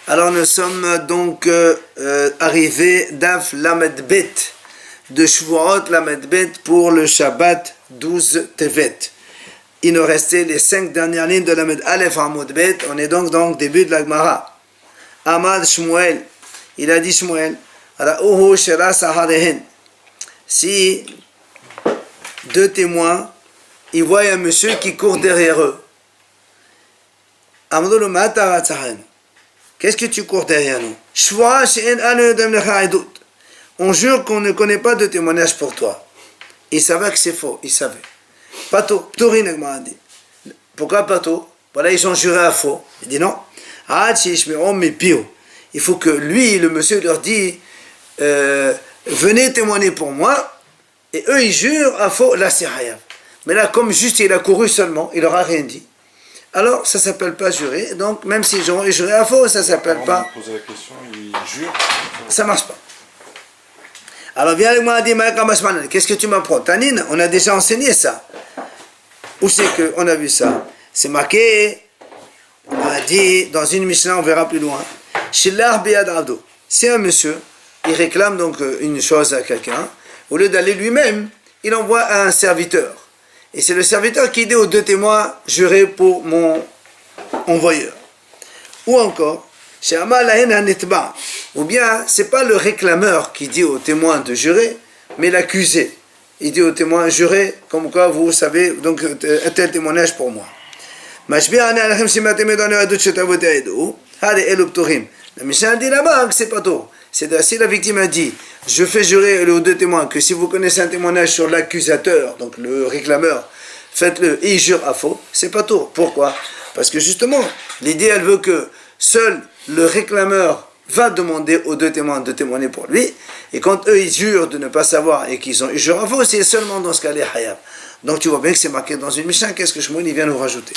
Alors nous sommes donc arrivés d'Af Lamed Bet, de Shavuot Lamed Bet pour le Shabbat 12 Tevet. Il nous restait les 5 dernières lignes de Lamed Aleph Amud Bet. On est donc dans le début de la Gemara. Amad Shmuel, il a dit Shmuel, Ra'uhu Shera Saharehen. Si deux témoins, ils voient un monsieur qui court derrière eux. Amdou Mata Saharehen. Qu'est-ce que tu cours derrière nous? On jure qu'on ne connaît pas de témoignage pour toi. Il savait que c'est faux, il savait. Pato, Ptorin m'a dit. Pourquoi Pato? Voilà, ils ont juré à faux. Il dit non. Il faut que lui, le monsieur, leur dit venez témoigner pour moi. Et eux, ils jurent à faux. Là, c'est rien. Mais là, comme juste il a couru seulement, il leur a rien dit. Alors, ça ne s'appelle pas jurer. Donc, même s'ils ont juré à faux, ça ne s'appelle pas. Poser la question, ils jurent. Ça ne marche pas. Alors, viens avec moi et dis, qu'est-ce que tu m'apprends? Tanine, on a déjà enseigné ça. Où c'est qu'on a vu ça? C'est marqué, on a dit, dans une Mishnah, on verra plus loin. Shilach biyad abdo. C'est un monsieur, il réclame donc une chose à quelqu'un. Au lieu d'aller lui-même, il envoie un serviteur. Et c'est le serviteur qui dit aux deux témoins, jurez pour mon envoyeur. Ou encore, ou bien, c'est pas le réclameur qui dit aux témoins de jurer, mais l'accusé. Il dit aux témoins, jurez, comme quoi vous savez, donc un tel témoignage pour moi. La Mishnah dit là-bas que c'est pas tôt. C'est si la victime a dit, je fais jurer aux deux témoins que si vous connaissez un témoignage sur l'accusateur, donc le réclameur, faites-le et il jure à faux, c'est pas tôt. Pourquoi? Parce que justement, l'idée elle veut que seul le réclameur va demander aux deux témoins de témoigner pour lui, et quand eux ils jurent de ne pas savoir et qu'ils jurent à faux, c'est seulement dans ce cas les hayab. Donc tu vois bien que c'est marqué dans une Mishnah, qu'est-ce que Shmuel vient nous rajouter?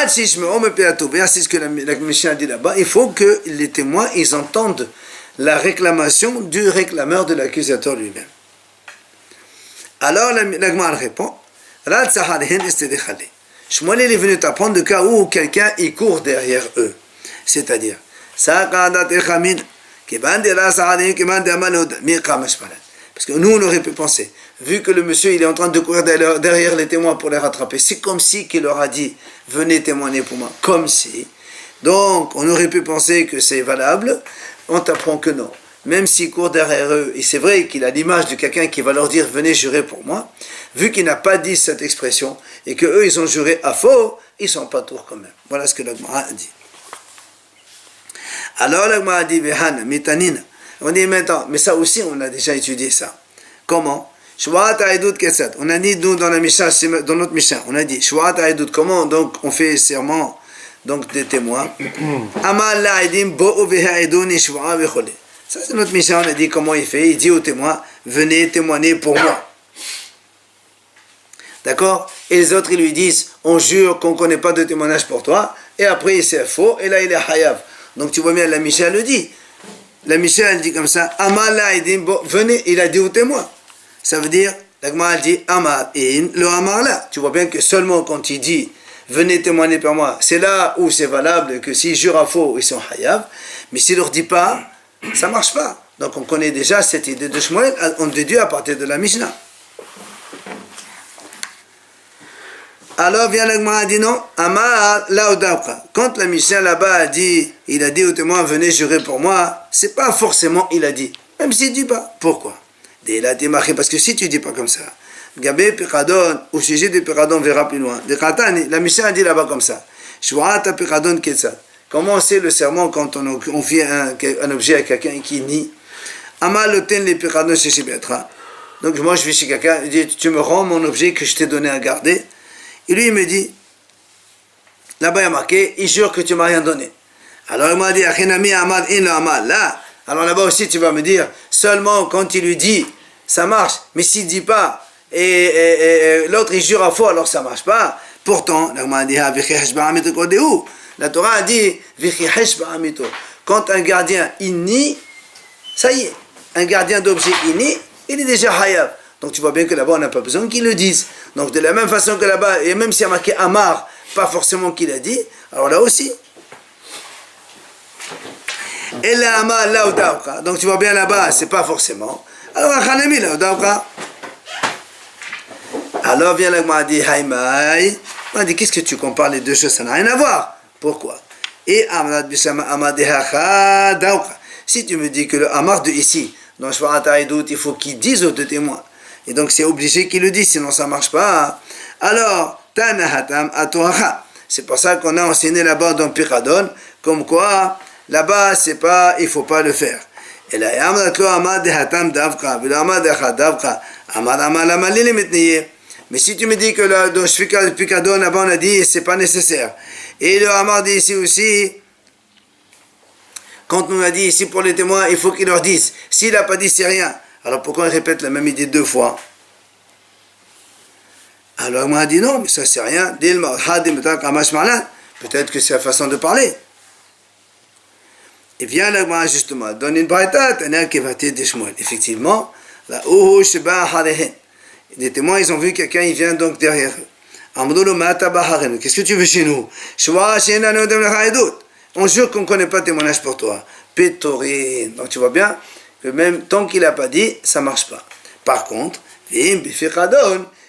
C'est ce que la Mishnah dit là-bas, il faut que les témoins ils entendent la réclamation du réclameur de l'accusateur lui-même. Alors la Gemara répond, Shmuel est venu t'apprendre le cas où quelqu'un il court derrière eux. C'est-à-dire, parce que nous on aurait pu penser, vu que le monsieur il est en train de courir derrière les témoins pour les rattraper, c'est comme si qu'il leur a dit venez témoigner pour moi, comme si. Donc on aurait pu penser que c'est valable, on t'apprend que non. Même s'il court derrière eux, et c'est vrai qu'il a l'image de quelqu'un qui va leur dire venez jurer pour moi, vu qu'il n'a pas dit cette expression et que eux ils ont juré à faux, ils sont pas tours quand même. Voilà ce que la Gemara a dit. Alors la Gemara a dit Vehan, mitanina. On dit maintenant, mais ça aussi on a déjà étudié ça. Comment? Shvuat ha'edut ketzat. On a dit nous dans la Mishnah, dans notre Mishnah, on a dit Shvuat ha'edut, comment donc on fait serment donc des témoins. Amal la'edim bo'u veha'eduni shvu'a vechole. Ça c'est notre Mishnah, on a dit comment il fait. Il dit aux témoins, venez témoigner pour moi. D'accord? Et les autres ils lui disent, on jure qu'on ne connaît pas de témoignage pour toi. Et après c'est faux, et là il est hayav. Donc tu vois bien, la Mishnah le dit. La Mishnah elle dit comme ça, Amal la'edim bo'u, venez, il a dit aux témoins. Ça veut dire, la Gemara dit Amar in le Amar là. Tu vois bien que seulement quand il dit venez témoigner pour moi, c'est là où c'est valable que s'ils jurent à faux, ils sont hayav. Mais s'il ne leur dit pas, ça ne marche pas. Donc on connaît déjà cette idée de Shmuel, on déduit à partir de la Mishnah. Alors vient la Gemara dit non, Amar la Odabra. Quand la Mishnah là-bas a dit, il a dit aux témoins venez jurer pour moi, c'est pas forcément il a dit. Même s'il ne dit pas. Pourquoi? Parce que si tu dis pas comme ça, Gabé Piradon, au sujet de Piradon, on verra plus loin. La Mishnah a dit là-bas comme ça. Shvuata Piradon Ketzat. Comment c'est le serment quand on confie un objet à quelqu'un qui nie? Amaloten les Piradon chez Shibetra. Donc moi je vais chez quelqu'un, il dit tu me rends mon objet que je t'ai donné à garder. Et lui il me dit, là-bas il y a marqué, il jure que tu m'as rien donné. Alors il m'a dit, Achinami Amad in le Amad. Là, alors là-bas aussi tu vas me dire, seulement quand il lui dit, ça marche, mais s'il ne dit pas, et l'autre il jure à faux, alors ça ne marche pas. Pourtant, la Torah a dit, quand un gardien il nie, ça y est, un gardien d'objet il nie, il est déjà hayav. Donc tu vois bien que là-bas on n'a pas besoin qu'ils le disent. Donc de la même façon que là-bas, et même s'il y a marqué Amar, pas forcément qu'il a dit, alors là aussi. Et là, Amal, là, Udawka. Donc tu vois bien là-bas, c'est pas forcément. Alors, Khanami, là, Udawka. Alors vient l'Agma dit, Haïmaï. On dit, qu'est-ce que tu compares les deux choses? Ça n'a rien à voir. Pourquoi? Et Amad Bishama Amadehacha Dauka. Si tu me dis que le Amar de ici, dans Shwarata Edout, il faut qu'il dise aux deux témoins. Et donc c'est obligé qu'il le dise, sinon ça ne marche pas. Alors, Tanahatam Atohacha. C'est pour ça qu'on a enseigné là-bas dans Piradon, comme quoi, là-bas, c'est pas, il ne faut pas le faire. Et là, Amad Amad Hatam Davka, Amad Davka, Amad Amal Amalil Metniye. Mais si tu me dis que là, dans Piradon, là-bas, on a dit, c'est pas nécessaire. Et le Amar dit ici aussi, quand on a dit ici pour les témoins, il faut qu'ils leur disent. S'il n'a pas dit, c'est rien. Alors pourquoi il répète la même idée deux fois? Alors on a dit non, mais ça c'est rien. Peut-être que c'est la façon de parler. Et vient là, justement, donne une braïta, effectivement, les témoins, ils ont vu quelqu'un, il vient donc derrière eux. Qu'est-ce que tu veux chez nous? On jure qu'on ne connaît pas témoignage pour toi. Pétorine. Donc tu vois bien que même tant qu'il n'a pas dit, ça ne marche pas. Par contre,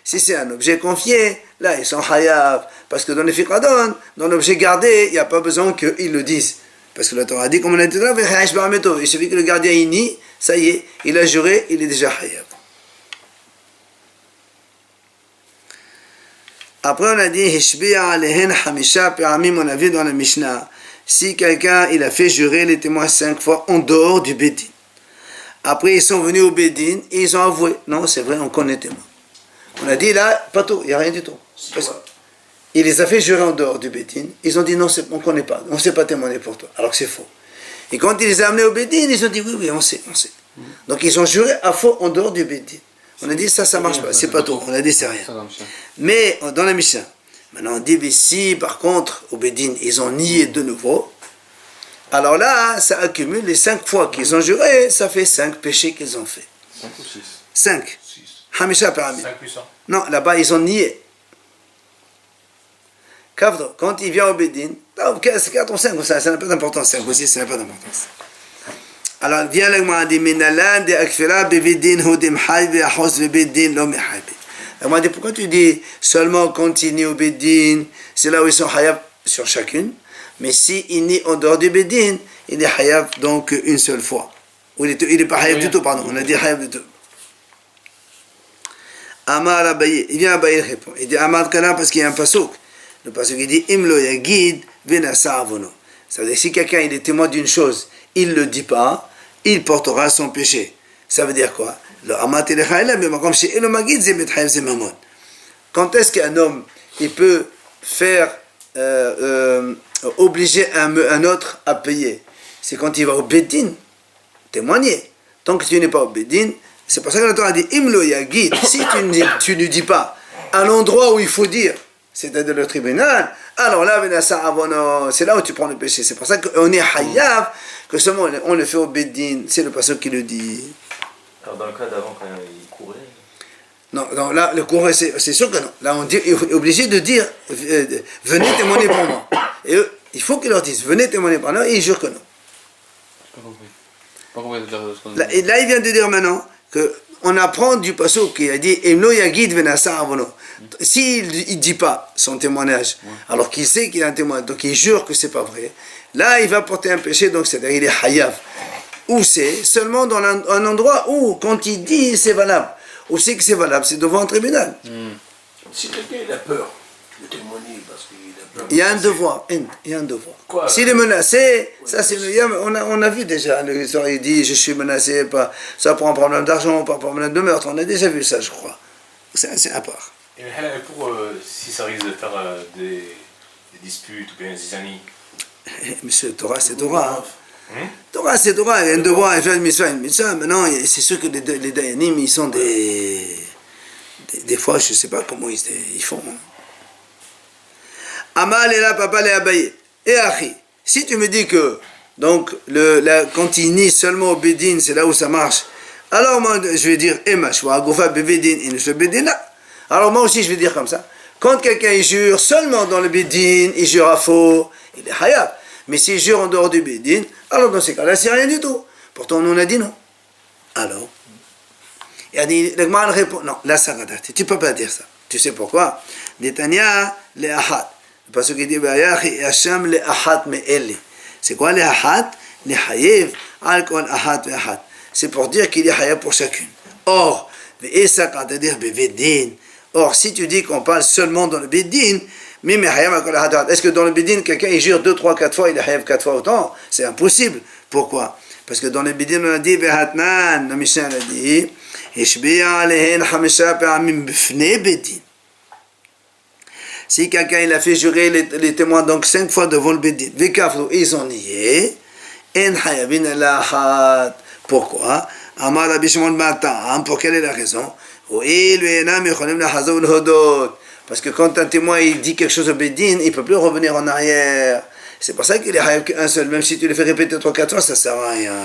si c'est un objet confié, là ils sont hayav. Parce que dans les fiqadon, dans l'objet gardé, il n'y a pas besoin qu'ils le disent. Parce que le Torah dit, comme on a dit là, il suffit que le gardien il nie, ça y est, il a juré, il est déjà hayav. Après on a dit, on a vu dans la Mishnah, si quelqu'un il a fait jurer les témoins 5 fois en dehors du Bédin. Après ils sont venus au Bédin et ils ont avoué. Non, c'est vrai, on connaît témoins. On a dit là, pas tout, il n'y a rien du tout. Il les a fait jurer en dehors du Bédin. Ils ont dit non, on ne connaît pas, on ne sait pas témoigner pour toi. Alors que c'est faux. Et quand il les a amenés au Bédin, ils ont dit oui, on sait. Donc ils ont juré à faux en dehors du Bédin. On a dit ça ne marche pas, c'est pas tout. On a dit c'est rien. Mais dans la Mishnah, maintenant on dit si par contre au Bédin ils ont nié de nouveau, alors là ça accumule les 5 fois qu'ils ont juré, ça fait 5 péchés qu'ils ont fait. 5 ou 6? 5. Hamisha Parami. 5 plus 1. Non, là-bas ils ont nié. Quand il vient au Bédin, 4 ou 5 ou ça n'a pas d'importance, 5 ou 6, ça n'a pas d'importance. Alors vient l'Agma dit Minalan de Akfira Bevedin Hodim Haïbe Ahos Bevedin Lom Haïbe. L'Agma dit pourquoi tu dis seulement quand il nie au Bédin, c'est là où ils sont hayav sur chacune, mais si il nie en dehors du Bédin, il est hayav donc une seule fois. Ou il n'est pas hayav du tout, pardon, on a dit hayav du tout. Amar Abaye, il vient Abaye répond. Il dit Amar Kana parce qu'il y a un pasuk. Le pasuk il dit Imlo Yagid Venasa Avono. Ça veut dire si quelqu'un il est témoin d'une chose, il ne le dit pas, il portera son péché. Ça veut dire quoi? Quand est-ce qu'un homme il peut faire obliger un autre à payer? C'est quand il va au Bédin témoigner. Tant que tu n'es pas au Bédin, c'est pour ça que le Torah a dit Imlo Yagid. Si tu ne dis pas à l'endroit où il faut dire, c'est-à-dire le tribunal, alors là, c'est là où tu prends le péché. C'est pour ça qu'on est hayav, que seulement on le fait au Bédin, c'est le pasteur qui le dit. Alors dans le cas d'avant, quand il courait... Non, là, le courant, c'est sûr que non. Là, on est obligé de dire, venez témoigner pour moi. Et eux, il faut qu'ils leur disent, venez témoigner pour moi, et ils jurent que non. Pas compris. Là, il vient de dire maintenant que on apprend du pasteur qui a dit Emlo Yagid Venasa Avono. S'il ne dit pas son témoignage, alors qu'il sait qu'il a un témoin, donc il jure que c'est pas vrai, là il va porter un péché, donc c'est-à-dire il est hayav. Où c'est? Seulement dans un endroit où, quand il dit c'est valable, où c'est que c'est valable, c'est devant un tribunal. Si quelqu'un a peur de témoigner parce qu'il a peur. Il y a un devoir, Quoi? S'il est menacé, ça c'est on a vu déjà, il dit je suis menacé, ça pour un problème d'argent, pas un problème de meurtre, on a déjà vu ça je crois. C'est à part. Et pour si ça risque de faire des disputes ou bien des années. Monsieur, Torah c'est Torah. Torah c'est Torah, il y a un devoir, il fait une mitzvah. Maintenant, c'est sûr que les Dayanim, ils sont des fois, je ne sais pas comment ils font. Amal et là, papa les abaye. Et Achi, si tu me dis que, donc, quand il nie seulement au Bédin, c'est là où ça marche, alors moi, je vais dire, Ema, Shwa, Gofa, Bédin, et ne Bédin là. Alors moi aussi, je vais dire comme ça. Quand quelqu'un il jure seulement dans le Bédine, il jure à faux, il est hayab. Mais s'il jure en dehors du Bédine, alors dans ces cas-là, c'est rien du tout. Pourtant, on a dit non. Alors, il a dit, le Gemara répond, non, là, ça va dater. Tu ne peux pas dire ça. Tu sais pourquoi? Netanya le ahad. Parce qu'il dit, Hacham le ahad me elle. C'est quoi le ahad? Le hayev, al kol ahad ve ahad. C'est pour dire qu'il est hayab pour chacune. Or, c'est-à-dire Bédine. Or, si tu dis qu'on parle seulement dans le Bédine, est-ce que dans le Bédine, quelqu'un il jure 2, 3, 4 fois, il est hayab 4 fois autant? C'est impossible. Pourquoi? Parce que dans le Bédine, on a dit, le Mishnah a dit, si quelqu'un il a fait jurer les témoins donc 5 fois devant le Bédine, ils ont nié, pourquoi? Pour quelle est la raison? Parce que quand un témoin il dit quelque chose au Bédine, il ne peut plus revenir en arrière. C'est pour ça qu'il est hayab qu'un seul. Même si tu le fais répéter 3-4 fois, ça ne sert à rien.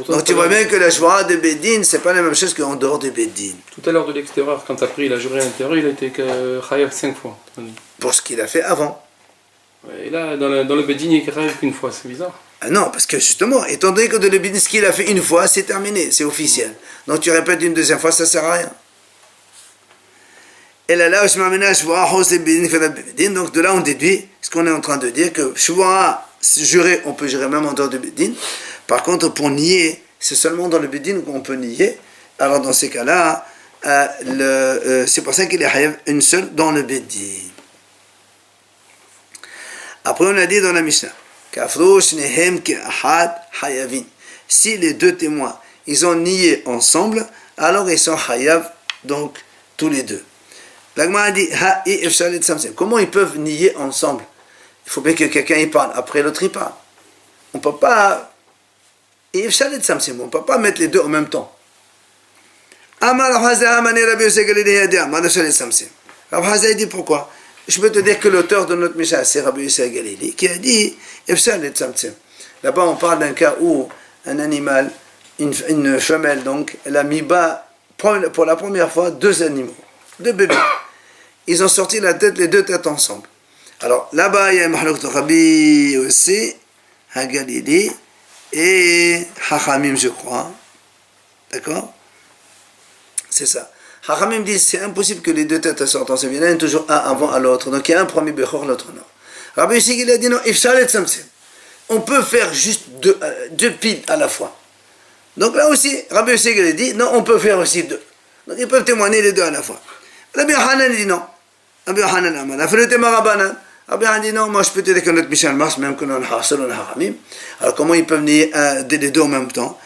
Donc tu vois bien que la joie de Bédine, c'est pas la même chose qu'en dehors de Bédine. Tout à l'heure de l'extérieur, quand après il a juré à l'intérieur, il a été hayab 5 fois. Pour ce qu'il a fait avant. Et là, dans le Bédine, il est hayab qu'une fois, c'est bizarre. Ah non, parce que justement, étant donné que dans le Bédine, ce qu'il a fait une fois, c'est terminé, c'est officiel. Donc tu répètes une deuxième fois, ça ne sert à rien. Et là, donc de là on déduit ce qu'on est en train de dire, que jurer, on peut jurer même en dehors de Bédine. Par contre, pour nier, c'est seulement dans le Bédine qu'on peut nier. Alors dans ces cas-là, c'est pour ça qu'il est hayab une seule dans le Bédine. Après on a dit dans la Mishnah, si les deux témoins, ils ont nié ensemble, alors ils sont hayab, donc tous les deux. L'Agma a dit, comment ils peuvent nier ensemble? Il faut bien que quelqu'un y parle, après l'autre y parle. On ne peut pas, on ne peut pas mettre les deux en même temps. Rabbi Hazai dit pourquoi? Je peux te dire que l'auteur de notre Mishnah, c'est Rabbi Yossi Galili, qui a dit, là-bas on parle d'un cas où un animal, une femelle donc, elle a mis bas pour la première fois 2 animaux, 2 bébés. Ils ont sorti la tête, les 2 têtes ensemble. Alors là-bas, il y a un mahlok de Rabbi Yossi Galili et Hachamim, je crois. D'accord? C'est ça. Hachamim dit c'est impossible que les 2 têtes sortent ensemble. Il y en a toujours un avant à l'autre. Donc il y a un premier Bechor, l'autre non. Rabbi Yossi il a dit non, on peut faire juste 2 piles à la fois. Donc là aussi, Rabbi Yossi il a dit non, on peut faire aussi 2. Donc ils peuvent témoigner les 2 à la fois. Rabbi Hanan dit non. Rabbi Hanan Aman. Rabbi Hanan dit non, moi je peux te dire que notre Mishnah marche même que dans le Hassal ou le Haramim. Alors comment ils peuvent nier les 2 en même temps?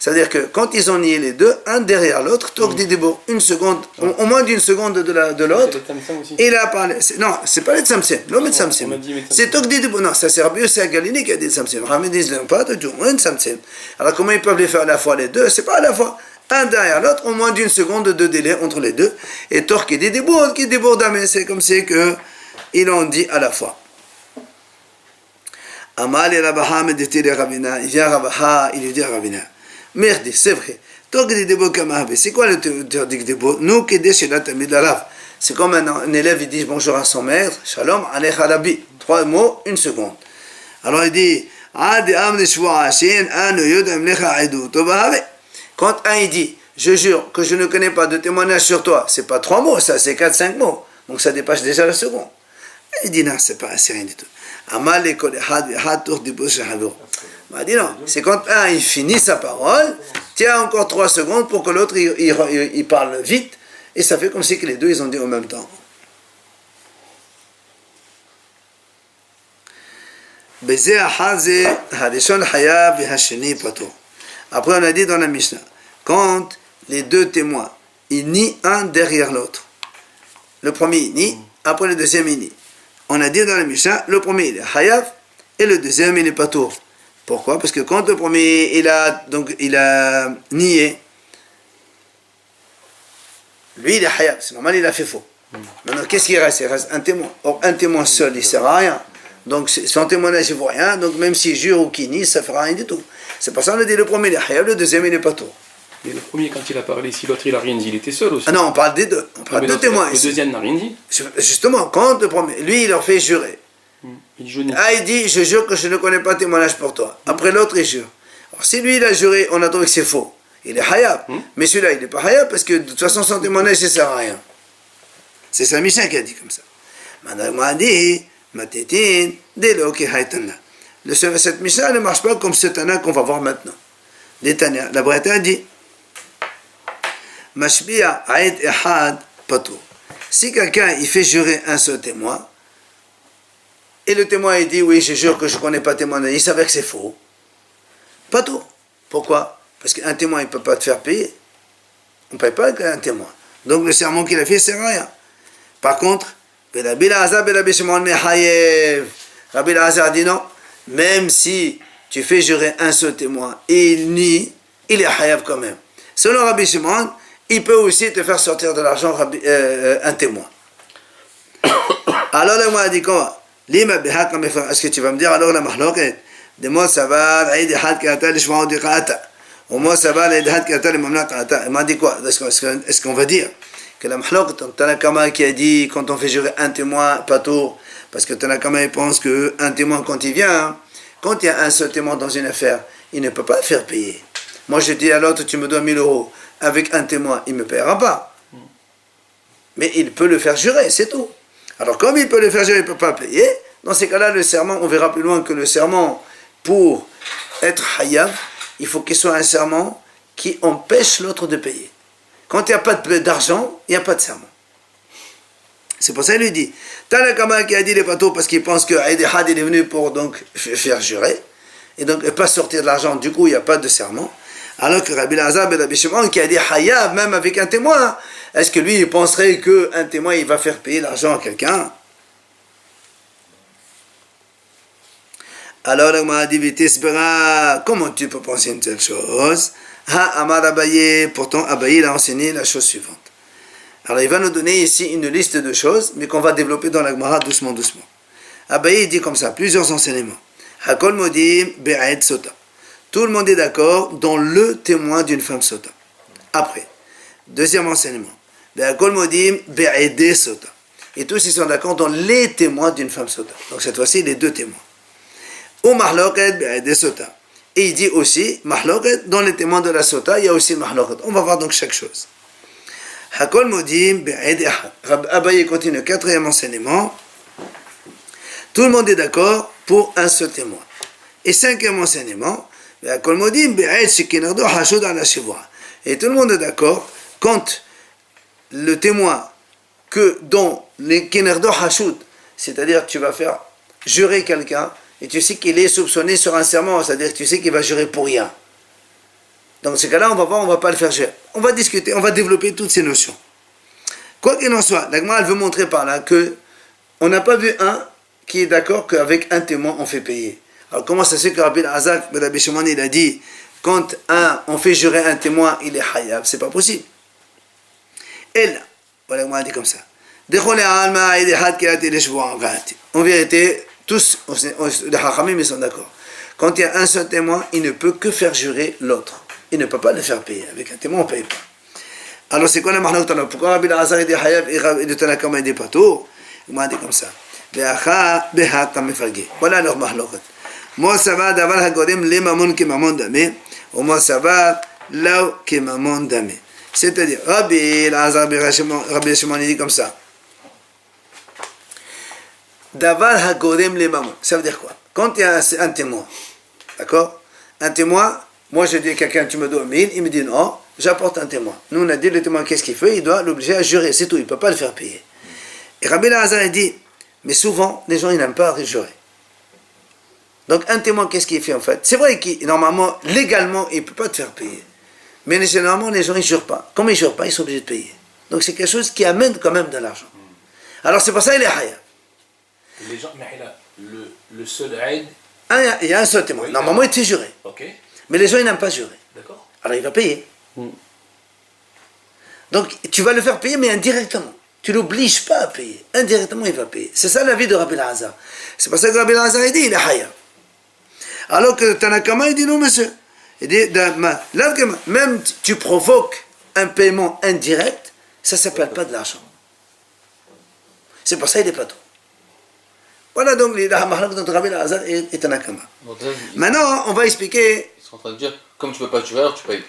C'est-à-dire que quand ils ont nié les 2, un derrière l'autre, Tok di Debo, une seconde, au moins d'une seconde de l'autre, il a parlé. Non, c'est pas les Tzamsem, l'homme est Tzamsem. C'est Tok di Debo. Non, ça c'est Rabbi Yossi Galili qui a dit Tzamsem. Rabbi dit pas de tout, un Tzamsem. Alors comment ils peuvent les faire à la fois les 2? C'est pas à la fois. Un derrière l'autre, au moins d'une seconde de délai entre les 2. Et Tok qui dit Debo, qui Debo Damé, c'est comme c'est que ils ont dit à la fois. Amal et Rabaha me dit Rabina, il vient Rabaha, il lui dit à Rabina. Merde, c'est vrai. C'est quoi le Tordik Debo? Nous qui c'est comme un élève, il dit bonjour à son maître, Shalom, Alecha Rabbi. 3 mots, 1 seconde. Alors il dit, quand un il dit, je jure que je ne connais pas de témoignage sur toi, c'est pas 3 mots, ça c'est 4-5 mots. Donc ça dépasse déjà la seconde. Il dit non, c'est pas assez rien du tout. Il dit non, c'est quand un il finit sa parole, tiens encore 3 secondes pour que l'autre il parle vite, et ça fait comme si que les 2 ils ont dit en même temps. Après on a dit dans la Mishnah, quand les 2 témoins ils nient un derrière l'autre, le premier il nie, après le deuxième il nie. On a dit dans la Mishnah, le premier il est hayab et le deuxième il est patour. Pourquoi? Parce que quand le premier il a nié, lui il est hayab, c'est normal, il a fait faux. Maintenant qu'est-ce qu'il reste? Il reste un témoin. Or un témoin seul il ne sert à rien. Donc son témoignage il ne vaut rien. Donc même s'il jure ou qu'il nie, ça ne fera rien du tout. C'est pour ça qu'on a dit le premier il est hayab, le deuxième il est patour. Et le premier, quand il a parlé, si l'autre il a rien dit, il était seul aussi. Ah non, on parle des deux. On parle Mais de l'autre, témoins le ici. deuxième n'a rien dit. Justement, quand le premier, lui, il leur fait jurer. Il dit, je nie. Ah, il dit, je jure que je ne connais pas témoignage pour toi. Après l'autre, il jure. Alors, si lui, il a juré, on a trouvé que c'est faux. Il est hayab. Mais celui-là, il n'est pas hayab parce que de toute façon, son témoignage, ça ne sert à rien. C'est Saint-Michel qui a dit comme ça. Madame a dit, Matetin, Delo ki haytana. Cette Mishnah ne marche pas comme ce Tana qu'on va voir maintenant. Les Tanya, la Braïta a dit, Mashbiya aïd ehad patou. Si quelqu'un, il fait jurer un seul témoin, et le témoin, il dit, oui, je jure que je ne connais pas témoignage, il savait que c'est faux. Pas tout. Pourquoi? Parce qu'un témoin, il ne peut pas te faire payer. On ne paye pas avec un témoin. Donc le serment qu'il a fait, c'est rien. Par contre, Rabbi Elazar dit non, même si tu fais jurer un seul témoin et il nie, il est hayav quand même. Selon Rabbi Shimon, il peut aussi te faire sortir de l'argent un témoin. Alors le a dit quoi? Est-ce que tu vas me dire alors la mahloket? De ça va, il m'a dit quoi? Est-ce qu'on va dire que la mahloket, Tanakama qui a dit quand on fait jurer un témoin, pas tout, parce que Tanakama il pense qu'un témoin quand il vient, quand il y a un seul témoin dans une affaire, il ne peut pas le faire payer. Moi je dis à l'autre, tu me dois 1000 euros, avec un témoin, il ne me paiera pas. Mais il peut le faire jurer, c'est tout. Alors comme il peut le faire jurer, il ne peut pas payer, dans ces cas-là, le serment, on verra plus loin que le serment, pour être hayav, il faut qu'il soit un serment qui empêche l'autre de payer. Quand il n'y a pas d'argent, il n'y a pas de serment. C'est pour ça qu'il lui dit, Tanakama qui a dit les bateaux parce qu'il pense que Aïd Had il est venu pour donc faire jurer, et donc pas sortir de l'argent, du coup il n'y a pas de serment. Alors que Rabbi Elazar et Rabbi Shimon qui a dit hayav, même avec un témoin, est-ce que lui il penserait qu'un témoin il va faire payer l'argent à quelqu'un? Alors on m'a dit, comment tu peux penser une telle chose? Ha Amar Abaye, pourtant Abaye il a enseigné la chose suivante. Alors il va nous donner ici une liste de choses, mais qu'on va développer dans la Gemara doucement, doucement. Abaye dit comme ça, plusieurs enseignements. Hakol Modim Be'ed Sota. Tout le monde est d'accord dans le témoin d'une femme Sota. Après, deuxième enseignement. Hakol Modim Be'ed Sota. Et tous ils sont d'accord dans les témoins d'une femme Sota. Donc cette fois-ci, les deux témoins. Ou Mahloket Be'ed Sota. Et il dit aussi, Mahloket, dans les témoins de la Sota, il y a aussi Mahloket. On va voir donc chaque chose. Hakol Modim Be'ed Ehad. Abaye continue, quatrième enseignement. Tout le monde est d'accord pour un seul témoin. Et cinquième enseignement, Hakol Modim Be'ed Shekinardo Hashud ala Shivua. Et tout le monde est d'accord quand le témoin que dans les Kinardo Hashud, c'est-à-dire tu vas faire jurer quelqu'un, et tu sais qu'il est soupçonné sur un serment, c'est-à-dire que tu sais qu'il va jurer pour rien. Dans ce cas-là, on va voir, on ne va pas le faire jurer. On va discuter, on va développer toutes ces notions. Quoi qu'il en soit, la Gemara, elle veut montrer par là que on n'a pas vu un qui est d'accord qu'avec un témoin, on fait payer. Alors comment ça se fait que Rabbi Elazar, Rabbi Shimon, il a dit, quand on fait jurer un témoin, il est hayab, c'est pas possible. Et là, voilà, la Gemara dit comme ça. En vérité, tous, les Hachamim, ils sont d'accord. Quand il y a un seul témoin, il ne peut que faire jurer l'autre. Il ne peut pas le faire payer. Avec un témoin, on ne paye pas. Alors, c'est quoi la marque? Pourquoi Rabbi Elazar est hayav et le Tanakama est pato? Il m'a dit comme ça. Voilà leur mahlokat. Moi, ça va d'avoir hagodem les mamon qui mamon damé. Ou moi, ça va là qui mamon damé. C'est-à-dire, Rabbi Elazar, Rabbi Shimon, il dit comme ça. Davar hagodem les mamon. Ça veut dire quoi? Quand il y a un témoin, d'accord? Un témoin, moi je dis à quelqu'un, tu me dois 1000, il me dit non, j'apporte un témoin. Nous on a dit le témoin, qu'est-ce qu'il fait? Il doit l'obliger à jurer, c'est tout, il ne peut pas le faire payer. Et Rabbi Elazar a dit, mais souvent, les gens ils n'aiment pas jurer. Donc un témoin, qu'est-ce qu'il fait en fait? C'est vrai qu'il, normalement, légalement, il ne peut pas te faire payer. Mais généralement, les gens ils ne jurent pas. Comme ils ne jurent pas, ils sont obligés de payer. Donc c'est quelque chose qui amène quand même de l'argent. Alors c'est pour ça qu'il est hayab. Les gens, mais là, le seul aide. Il y a un seul témoin. Oui, normalement, il te fait jurer. Ok. Mais les gens, ils n'aiment pas jurer. D'accord. Alors, il va payer. Donc, tu vas le faire payer, mais indirectement. Tu ne l'obliges pas à payer. Indirectement, il va payer. C'est ça l'avis de Rabbi Elazar. C'est pour ça que Rabbi Elazar, il dit, il est hayab. Alors que Tanakama, il dit, non, monsieur. Il dit, même tu provoques un paiement indirect, ça ne s'appelle pas de l'argent. C'est pour ça qu'il est pas trop. Voilà donc la mahlak dont Rabbi Azar est un akama. Maintenant, on va expliquer. Ils sont en train de dire, comme tu peux pas tuer, alors tu payes.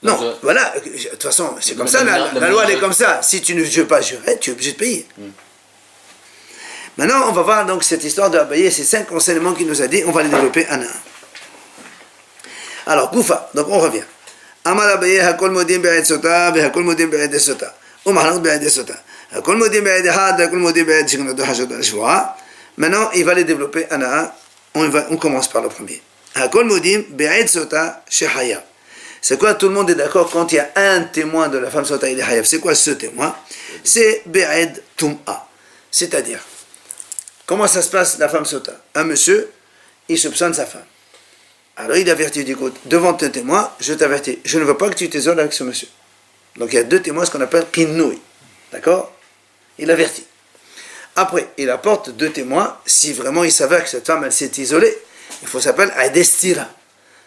Non, Donc, voilà, de toute façon, c'est comme ça, la loi elle est comme ça. Si tu ne veux pas jurer, tu es obligé de payer. Maintenant, on va voir donc cette histoire de Abaye, ces 5 enseignements qu'il nous a dit, on va les développer un à un. Alors, Goufa, donc on revient. Amar Abaye, Hakol Modim Be'ed Sota, Hakol Modim Be'ed Sota. Mahlak Be'ed Sota. Hakol Modim Be'ed Had, Hakol Modim Be'ed Shiknado Hajot Al-Shvoa. Maintenant, il va les développer un à un. On commence par le premier. Hakol Modim Be'ed Sota Shehaya. C'est quoi, tout le monde est d'accord, quand il y a un témoin de la femme Sota, il est Hayav. C'est quoi ce témoin? C'est Be'ed Tum'a. C'est-à-dire, comment ça se passe, la femme Sota? Un monsieur, il soupçonne sa femme. Alors il avertit, il dit, écoute, devant tes témoins, je t'avertis, je ne veux pas que tu t'isoles avec ce monsieur. Donc il y a 2 témoins, ce qu'on appelle Kinnoui. D'accord? Il avertit. Après, il apporte 2 témoins, si vraiment il s'avère que cette femme, elle s'est isolée. Il faut s'appeler Aedestira.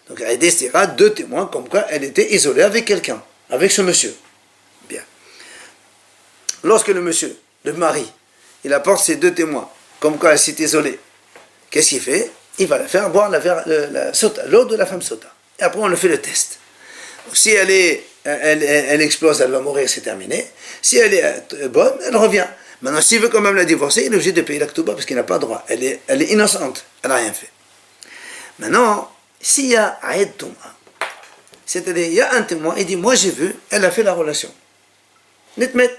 Donc Aedestira, 2 témoins, comme quoi elle était isolée avec quelqu'un, avec ce monsieur. Bien. Lorsque le monsieur, le mari, il apporte ces 2 témoins, comme quoi elle s'est isolée, qu'est-ce qu'il fait? Il va la faire boire l'eau de la femme sota. Et après, on le fait le test. Donc, si elle explose, elle va mourir, c'est terminé. Si elle est bonne, elle revient. Maintenant, s'il veut quand même la divorcer, il est obligé de payer la ktouba parce qu'il n'a pas droit. Elle est innocente, elle n'a rien fait. Maintenant, s'il y a Aed Touma, c'est-à-dire, il y a un témoin, il dit, moi j'ai vu, elle a fait la relation. Nitmet.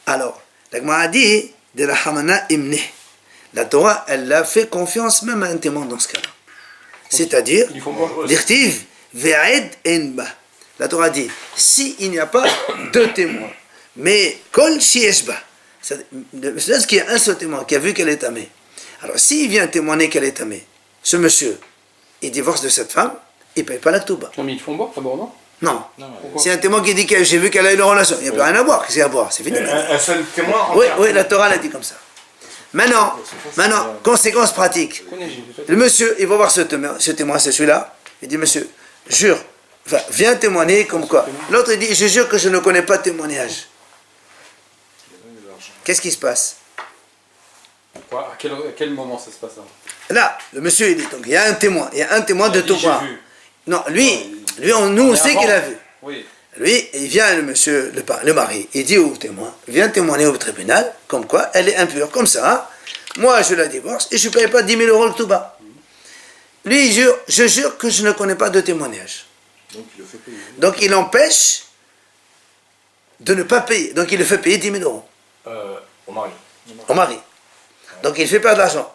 Alors, la Gemara a dit, de la Hamana Imne. La Torah, elle a fait confiance même à un témoin dans ce cas-là. C'est-à-dire, l'irtiv ve'ed enba. La Torah dit, s'il n'y a pas 2 témoins, mais kol shieshba, c'est-à-dire qu'il y a un seul témoin qui a vu qu'elle est tamée. Alors, s'il vient témoigner qu'elle est tamée, ce monsieur, il divorce de cette femme, il ne paye pas la ktouba. Non, mais ils font boire d'abord, non? Non. C'est un témoin qui dit que j'ai vu qu'elle a eu une relation. Il n'y a plus rien à boire. Qu'est-ce qu'il y a à boire? C'est fini. Un seul témoin. Oui, la Torah l'a dit comme ça. Maintenant, conséquence pratique. Le monsieur, il va voir ce témoin, c'est celui-là. Il dit, monsieur, jure, viens témoigner comme quoi. L'autre, il dit, je jure que je ne connais pas de témoignage. Qu'est-ce qui se passe? Quoi? À quel moment ça se passe là? Là, le monsieur, il dit, donc il y a un témoin de Torah. Non, lui, on sait qu'il a vu. Oui. Lui, il vient, le monsieur, le mari, il dit au témoin, viens témoigner au tribunal, comme quoi elle est impure. Comme ça, hein, moi je la divorce et je ne paye pas 10 000 euros le tout-bas. Lui, il jure, je jure que je ne connais pas de témoignage. Donc il le fait payer. Donc il empêche de ne pas payer. Donc il le fait payer 10 000 euros. Au mari. Au mari. Donc il fait perdre de l'argent.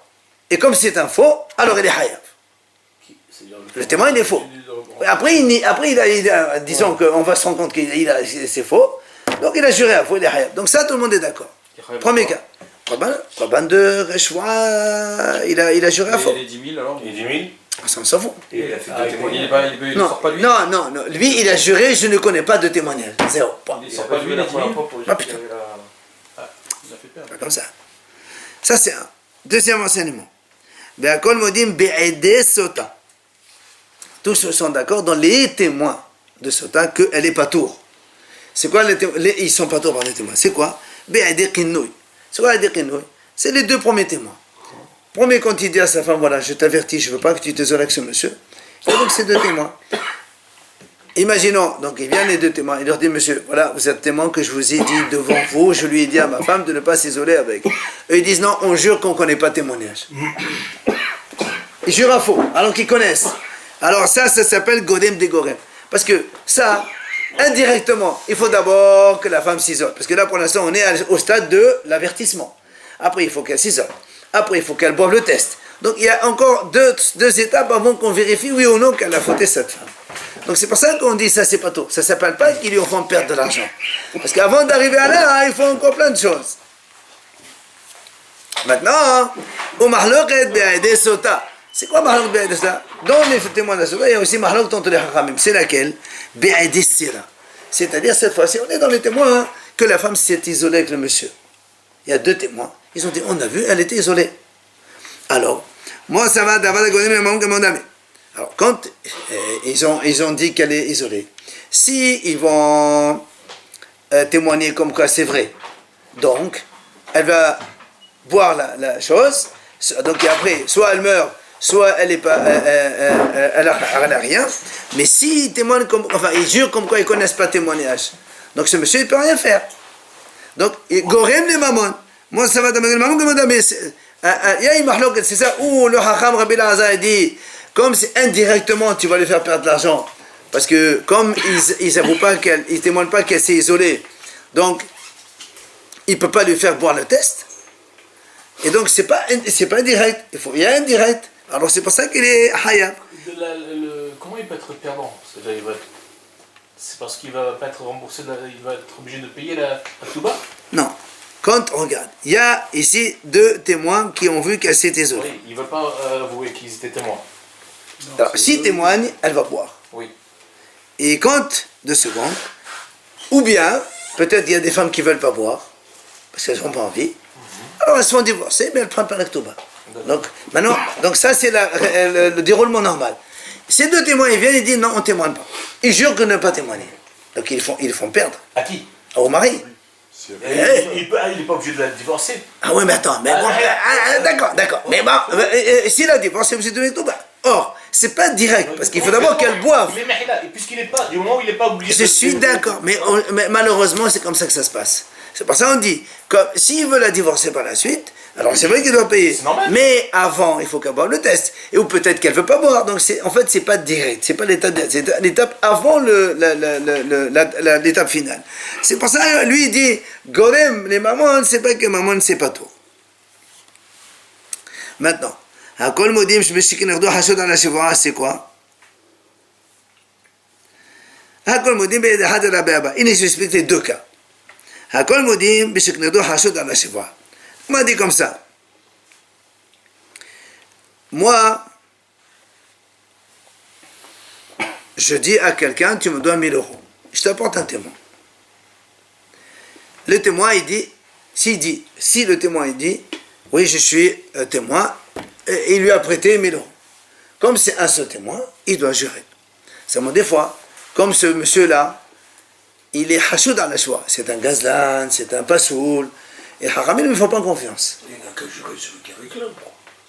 Et comme c'est un faux, alors il est hayav. Le témoin, il est faux. Après, disons qu'on va se rendre compte que c'est faux. Donc il a juré à faux, il est hayav. Donc ça, tout le monde est d'accord. Premier cas. Korban de Reshwa, il a juré à faux. Et les 10 000 alors? Et 10 000. Ça, on s'en fout. Et il a fait 2 témoignages. Il ne sort pas lui? Non. Lui, il a juré, je ne connais pas de témoignage. Zéro. Il ne sort pas lui les 10 000? Ah putain. Il a fait perdre. Pas comme ça. Ça, c'est un. Deuxième enseignement. Be'akol modim be'ede sota. Tous sont d'accord dans les témoins de sota qu'elle est pas tour. C'est quoi les témoins? Ils sont pas tour par les témoins. C'est quoi? Be'ede kinnoui. C'est quoi be'ede kinnoui? C'est les 2 premiers témoins. Premier, quand il dit à sa femme, voilà, je t'avertis, je ne veux pas que tu t'isoles avec ce monsieur. Et donc, c'est 2 témoins. Imaginons, donc il vient les 2 témoins, il leur dit, monsieur, voilà, vous êtes témoin que je vous ai dit devant vous, je lui ai dit à ma femme de ne pas s'isoler avec. Eux, ils disent, non, on jure qu'on ne connaît pas témoignage. Ils jurent à faux, alors qu'ils connaissent. Alors ça s'appelle Godem de Gorem. Parce que ça, indirectement, il faut d'abord que la femme s'isole. Parce que là, pour l'instant, on est au stade de l'avertissement. Après, il faut qu'elle s'isole. Après, il faut qu'elle boive le test. Donc, il y a encore deux étapes avant qu'on vérifie, oui ou non, qu'elle a fauté cette femme. Donc, c'est pour ça qu'on dit ça, c'est pas tout. Ça ne s'appelle pas qu'ils lui font perdre de l'argent. Parce qu'avant d'arriver à là, il faut encore plein de choses. Maintenant, au mahloket be'aide sota. C'est quoi mahlok be'aide sota? Dans les témoins de sota, il y a aussi mahlok entre les hachamim. C'est laquelle? Be'aide sira. C'est-à-dire, cette fois-ci, on est dans les témoins que la femme s'est isolée avec le monsieur. Il y a 2 témoins. Ils ont dit, on a vu, elle était isolée. Alors, Moi, ça va d'avoir le mamon que mon ami. Alors, quand ils ont dit qu'elle est isolée, si ils vont témoigner comme quoi c'est vrai, donc, elle va boire la chose, donc après, soit elle meurt, soit elle est pas, elle a rien, mais s'ils témoignent ils jurent comme quoi ils connaissent pas le témoignage, donc ce monsieur il peut rien faire. Donc, gorem les mamon. Moi, ça va d'avoir le mamon que mon ami. Il y a une mahlouk, c'est ça, où le Hacham Rabbi Elazar dit, comme c'est indirectement, tu vas lui faire perdre de l'argent. Parce que comme ils avouent pas ils témoignent pas qu'elle s'est isolée, donc il ne peut pas lui faire boire le test. Et donc c'est pas indirect. Il y a indirect. Alors c'est pour ça qu'il est hayab. Comment il peut être perdant? C'est parce qu'il va pas être remboursé, il va être obligé de payer la Touba? Non. Quand on regarde, il y a ici 2 témoins qui ont vu qu'elle s'est isolée. Oui, il ne veut pas avouer qu'ils étaient témoins. Alors, s'ils témoignent, elle va boire. Oui. Et il compte 2 secondes. Ou bien, peut-être il y a des femmes qui ne veulent pas boire, parce qu'elles n'ont pas envie. Alors elles se font divorcer, mais elles prennent pas l'actoba. Donc, maintenant, ça c'est le déroulement normal. Ces 2 témoins, ils viennent et disent non, on ne témoigne pas. Ils jurent de ne pas témoigner. Donc ils font perdre. À qui? Au mari. Il n'est pas obligé de la divorcer. Ah oui, mais attends, mais bon, d'accord. Mais bon, s'il a divorcé, c'est de l'actoba. Or, c'est pas direct, parce qu'il faut d'abord qu'elle boive. Mais puisqu'il n'est pas, du moment où il n'est pas obligé. Je suis d'accord, mais malheureusement, c'est comme ça que ça se passe. C'est pour ça qu'on dit, s'il veut la divorcer par la suite, alors c'est vrai qu'il doit payer. Mais avant, il faut qu'elle boive le test. Et ou peut-être qu'elle ne veut pas boire. Donc en fait, c'est pas direct. C'est pas l'étape avant l'étape finale. C'est pour ça lui il dit, Gorem, les mamans, c'est pas que maman ne sait pas tout. Maintenant, Hakol Modim, c'est quoi? Hakol Modim, il nous explique les 2 cas. Hakol Modim, on m'a dit comme ça. Moi, je dis à quelqu'un, tu me dois 1000 euros. Je t'apporte un témoin. Le témoin, il dit, si le témoin, il dit, oui, je suis témoin, et il lui a prêté 1000 euros. Comme c'est un seul témoin, il doit jurer. Seulement des fois, comme ce monsieur-là, il est hachoud à la choix. C'est un gazlan, c'est un pasoul. Et Haramim ne lui font pas confiance. Il n'a qu'à jurer celui qui réclame.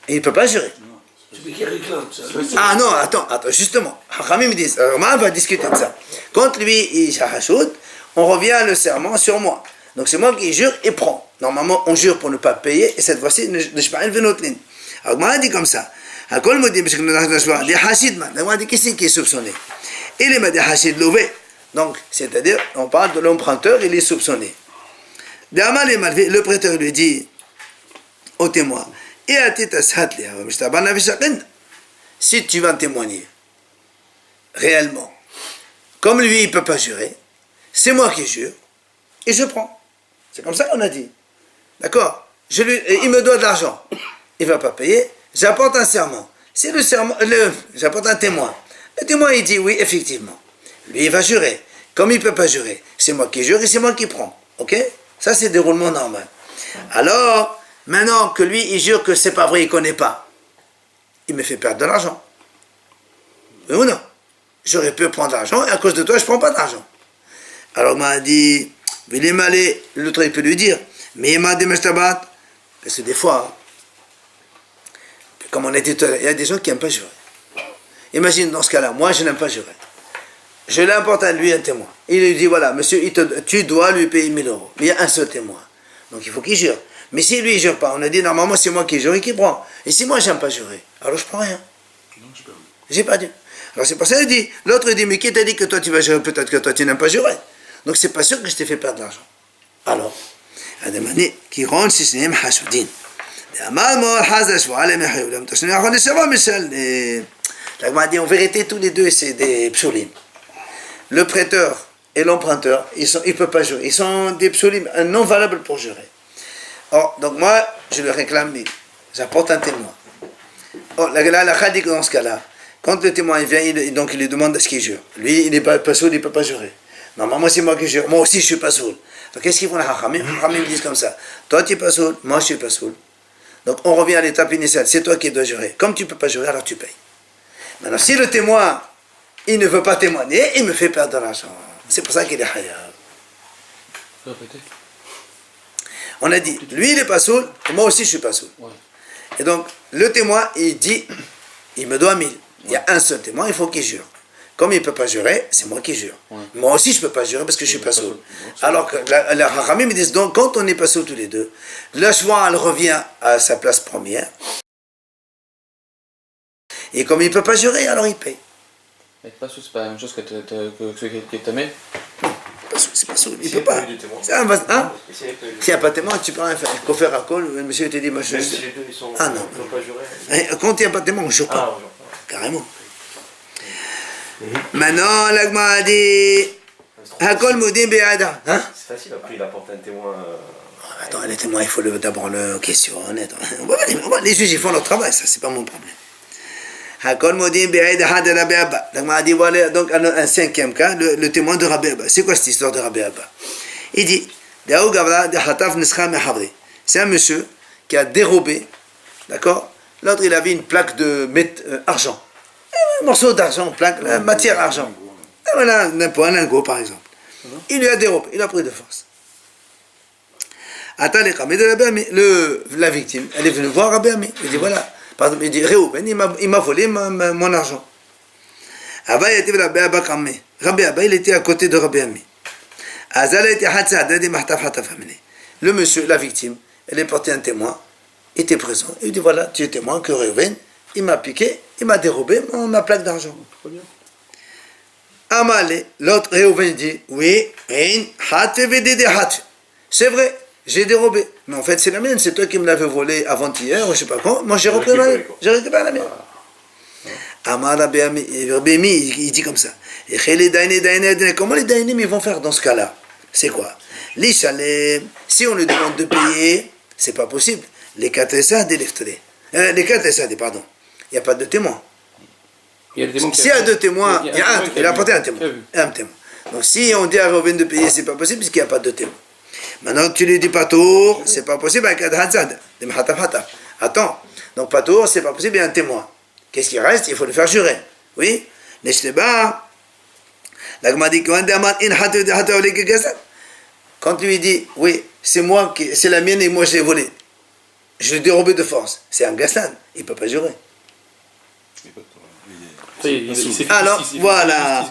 Et il ne peut pas jurer. Celui qui réclame, ça. Ah non, attends, justement. Haramim disent, on va discuter de ça. Quand lui, il hachoud, on revient à le serment sur moi. Donc c'est moi qui jure et prends. Normalement, on jure pour ne pas payer, et cette fois-ci, je parle de notre ligne. Alors, moi, dit comme ça. Hakol me dit, parce que nous avons des hachid, on dit qui c'est qui est soupçonné. Il est des hachid lové. Donc, c'est-à-dire, on parle de l'emprunteur, il est soupçonné. Le prêteur lui dit au témoin, si tu vas témoigner réellement, comme lui il ne peut pas jurer, c'est moi qui jure et je prends. C'est comme ça qu'on a dit. D'accord? Il me doit de l'argent, il ne va pas payer, j'apporte un serment. C'est le serment, j'apporte un témoin. Le témoin il dit oui, effectivement. Lui il va jurer. Comme il ne peut pas jurer, c'est moi qui jure et c'est moi qui prends. Ok? Ça, c'est le déroulement normal. Alors, maintenant que lui, il jure que c'est pas vrai, il ne connaît pas, il me fait perdre de l'argent. Oui ou non? J'aurais pu prendre l'argent et à cause de toi, je ne prends pas d'argent. Alors, il m'a dit, il est malé, l'autre, il peut lui dire, mais il m'a dit, parce que des fois, comme on a dit tout à l'heure, il y a des gens qui n'aiment pas jurer. Imagine, dans ce cas-là, moi, je n'aime pas jurer. Je l'importe à lui un témoin. Il lui dit, voilà, monsieur, tu dois lui payer 1000 euros. Mais il y a un seul témoin. Donc il faut qu'il jure. Mais si lui, il ne jure pas, on a dit, normalement, c'est moi qui jure et qui prend. Et si moi, je n'aime pas jurer, alors je ne prends rien. J'ai pas dit. Alors c'est pour ça qu'il dit, l'autre, il dit, mais qui t'a dit que toi, tu vas jurer? Peut-être que toi, tu n'aimes pas jurer. Donc c'est pas sûr que je t'ai fait perdre de l'argent. Alors, Adamani, qui rentre, si ce n'est pas Hashoudin. La Gemara dit, en vérité, tous les deux, c'est des psaulim. Le prêteur et l'emprunteur, ils ne peuvent pas jurer. Ils sont des psaulim non valables pour jurer. Or, donc moi, je le réclame 1000. J'apporte un témoin. Or, la dit que dans ce cas-là, quand le témoin vient, il lui demande à ce qu'il jure. Lui, il n'est pas sourd, il ne peut pas jurer. Normalement, c'est moi qui jure. Moi aussi, je ne suis pas sourd. Donc, qu'est-ce qu'ils font les hachamim? Les hachamim disent comme ça. Toi, tu n'es pas sourd, moi, je ne suis pas sourd. Donc on revient à l'étape initiale, c'est toi qui dois jurer. Comme tu ne peux pas jurer, alors tu payes. Maintenant, si le témoin, il ne veut pas témoigner, il me fait perdre de l'argent. C'est pour ça qu'il est hayab. Répétez. On a dit, lui il est pas soul, moi aussi je suis pas soul. Ouais. Et donc, le témoin, il dit, il me doit 1000. Il y a un seul témoin, il faut qu'il jure. Comme il ne peut pas jurer, c'est moi qui jure. Ouais. Moi aussi, je ne peux pas jurer parce que je ne suis pas soul. Alors que la Rachamim me disent, donc, quand on n'est pas soul tous les deux, la joie, elle revient à sa place première. Et comme il ne peut pas jurer, alors il paye. Être pas sous, c'est pas la même chose que celui qui est tamé. C'est pas soul, il S'il ne n'y peut a pas. pas eu de témoin. Hein? Et s'il n'y a pas eu de S'il n'y a pas de témoin, tu peux rien faire. Il faut faire un call, le monsieur te dit, moi je Même si les deux ils sont, Ah, non. ils n'ont pas juré. Et quand il n'y a pas de témoin, on ne jure pas. Ah, bonjour. Carrément. Maintenant, l'agma a dit Hakol Moudim Be'ada. Hein? C'est facile, après il apporte un témoin. Attends, les témoins, il faut d'abord le questionner. Les juges, ils font leur travail, ça, c'est pas mon problème. Hakol Moudim Be'ada Had Rabbi Abba. L'agma a dit voilà, donc un cinquième cas, le témoin de Rabbi Abba. C'est quoi cette histoire de Rabbi Abba? Il dit Daou Gavra de Hataf Nisra Mehavri. C'est un monsieur qui a dérobé, d'accord? L'autre, il avait une plaque de argent. Un morceau d'argent, plaque, matière argent. Et voilà, un lingot par exemple. Il lui a dérobé, il a pris de force. Attends, la victime, elle est venue voir Rabbi Ami. Il dit voilà, pardon, il dit Réhouven, il m'a volé mon argent. Abba, il était Rabbi Abba Kamé. Rabbi Abba, il était à côté de Rabbi Ami. Azala était Hatzad, le monsieur, la victime, elle est portée un témoin, il était présent. Il dit voilà, tu es témoin que Réhouven, il m'a piqué, il m'a dérobé ma plaque d'argent. Amalé, l'autre Réhouven dit oui, c'est vrai, j'ai dérobé. Mais en fait, c'est la mienne, c'est toi qui me l'avais volé avant-hier, ou je ne sais pas quand. Moi, j'ai repris la mienne. J'ai récupéré la mienne. Amar Rabbi Ami, il dit comme ça. Comment les Dainim ils vont faire dans ce cas-là? C'est quoi? Si on lui demande de payer, c'est pas possible. Les Katessades et les Katessades, pardon. Il n'y a pas de témoin. S'il y a deux témoins, il a apporté un témoin. Donc si on dit à Reuven de payer, c'est pas possible puisqu'il n'y a pas de témoin. Maintenant tu lui dis patour, c'est pas possible avec Adhazad, de Mahatafata. Attends, donc patour, c'est pas possible, il y a un témoin. Qu'est-ce qui reste? Il faut le faire jurer. Oui? Quand lui dit, oui, c'est moi, c'est la mienne et moi je l'ai volée. Je l'ai dérobé de force. C'est un gaslan, il ne peut pas jurer. Alors, voilà.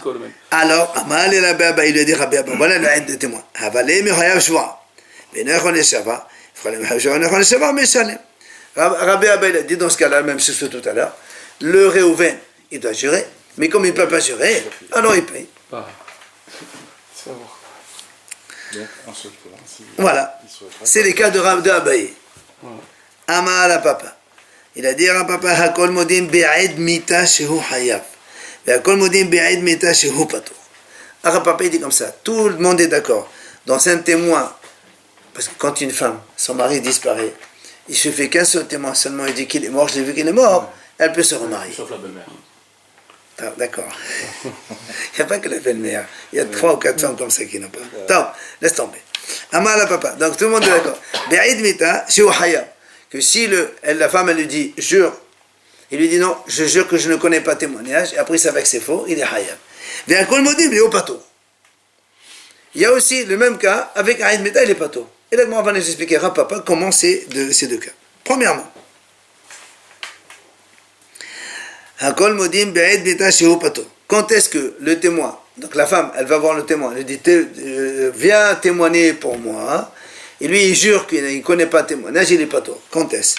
Alors, Amal et Rabbi Abba, il lui a dit Rabbi Abba, voilà le aide de témoin. Havalé mi hayav shva. Benechon et shava. Rabbi Abba, il a dit dans ce cas-là, même chose que tout à l'heure, le Réhouven, il doit jurer, mais comme il ne peut pas jurer, alors il paye. Voilà. C'est les cas de Rabbi Abaye. Amal à papa. Il a dit à papa, Hakol modim be'ed mita shehu hayav. Hakol modim be'ed mita shehu patur. Alors papa il dit comme ça, tout le monde est d'accord. Dans un témoin, parce que quand une femme, son mari disparaît, il suffit qu'un seul témoin seulement, il dit qu'il est mort, je l'ai vu qu'il est mort, elle peut se remarier. Sauf la belle-mère. Ah, d'accord. Il n'y a pas que la belle-mère. Il y a 3 ou 4 femmes comme ça qui n'ont pas. Donc, laisse tomber. Amal à papa. Donc tout le monde est d'accord. Be'ed mita shehu hayav. Que si la femme elle lui dit jure, il lui dit non, je jure que je ne connais pas témoignage, et après il savait que c'est faux, il est hayab. Mais un modim, il est au pato. Il y a aussi le même cas avec Aïd Meta, il est pato. Et là, on va nous expliquer à papa comment c'est ces deux cas. Premièrement, Hakol modim be'ed meta shehu pato. Quand est-ce que le témoin, donc la femme, elle va voir le témoin, elle dit viens témoigner pour moi. Hein. Et lui, il jure qu'il ne connaît pas témoignage, il n'est pas tort. Quand est-ce?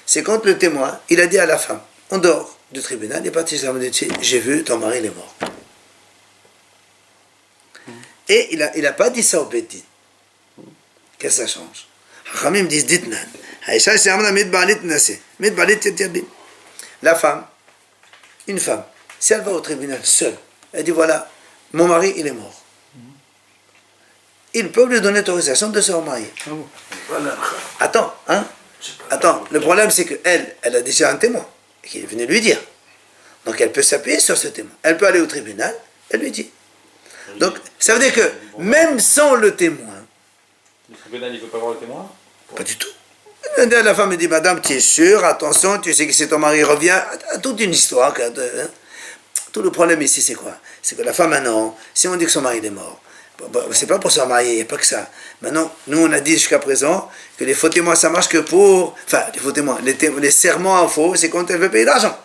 C'est quand le témoin, il a dit à la femme, en dehors du tribunal, il est parti sur la dit, j'ai vu, ton mari, il est mort. Et il n'a pas dit ça au Bédine. Qu'est-ce que ça change? Khamim disent, dites-nan. La femme, une femme, si elle va au tribunal seule, elle dit voilà, mon mari il est mort. Ils peuvent lui donner l'autorisation de se remarier. Attends, hein? Attends, le problème c'est qu'elle, elle a déjà un témoin qui est venu lui dire. Donc elle peut s'appuyer sur ce témoin. Elle peut aller au tribunal, elle lui dit. Donc ça veut dire que même sans le témoin, Le tribunal, il veut pas voir le témoin? Pas du tout. La femme me dit, madame, tu es sûre, attention, tu sais que si ton mari revient, toute une histoire. Tout le problème ici, c'est quoi? C'est que la femme, maintenant, si on dit que son mari est mort, c'est pas pour se remarier, il n'y a pas que ça. Maintenant, nous, on a dit jusqu'à présent que les faux témoins, ça marche que pour... Enfin, les faux témoins, les serments en faux, c'est quand elle veut payer l'argent.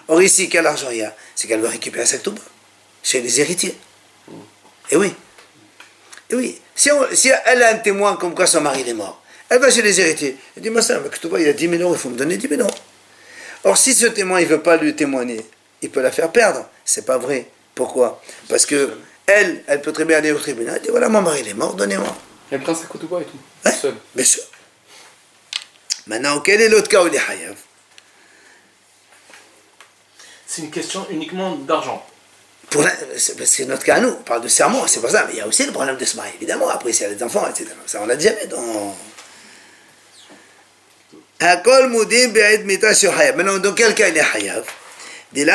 Or ici, quel argent il y a? C'est qu'elle veut récupérer sa ketouba chez les héritiers. Et oui. Et oui. Si elle a un témoin comme quoi son mari est mort, elle va chez les héritiers. Elle dit, ma soeur, il y a 10 000 euros, il faut me donner 10 000 euros. Or, si ce témoin, il ne veut pas lui témoigner, il peut la faire perdre. C'est pas vrai. Pourquoi? Parce que elle peut très bien aller au tribunal. Elle dit, voilà, mon mari il est mort, donnez-moi. Elle prend sa ketouba et tout. Hein? Seule. Bien sûr. Maintenant, quel est l'autre cas où il est hayav? C'est une question uniquement d'argent. C'est notre cas à nous, on parle de serment, c'est pour ça, mais il y a aussi le problème de se marier, évidemment, après s'il y a des enfants, etc. Ça on l'a déjà vu dans... Hakol moudim be'ed mita sur hayav. Maintenant, dans quel cas il est hayav? Il